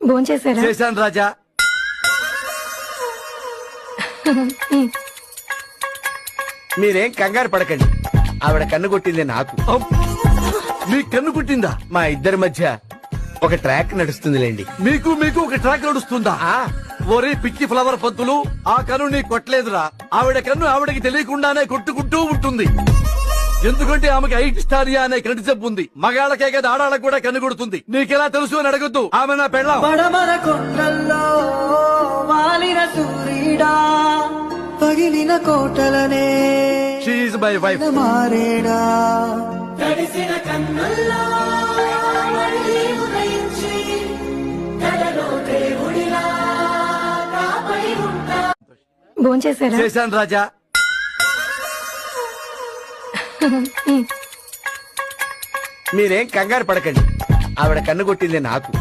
భోంచేశారా? చేశాను రాజా. మీరేం కంగారు పడకండి, ఆవిడ కన్ను కొట్టింది నాకు. మీ కన్ను కొట్టిందా? మా ఇద్దరి మధ్య ఒక ట్రాక్ నడుస్తుందిలేండి. మీకు మీకు ఒక ట్రాక్ నడుస్తుందా? ఒరే పిచ్చి ఫ్లవర్ పంతులు, ఆ కన్ను నీ కొట్టలేదురా. ఆవిడ కన్ను ఆవిడకి తెలియకుండానే కొట్టుకుంటూ ఉంటుంది. ఎందుకంటే ఆమెకి ఐటిస్టారియా అనే కంటి జబ్బు ఉంది. మగాళ్ళకే కదా ఆడాళ్ళకు కూడా కన్ను కొడుతుంది. నీకెలా తెలుసు అని అడగొద్దు, ఆమె నా పెళ్ళాం. పడమర కొండల్లో వాలిన సూర్యుడా, పగిలిన కోటలనే షీ ఈజ్ మై వైఫ్. మారేడా, తడిసిన కన్నుల్లో మళ్ళీ ఉదయించి కలలో దేవుడిలా కాపై ఉంటా. భోంచేశారా? చేశాను రాజా. మీరేం కంగారు పడకండి, ఆవిడ కన్ను కొట్టింది నాకు.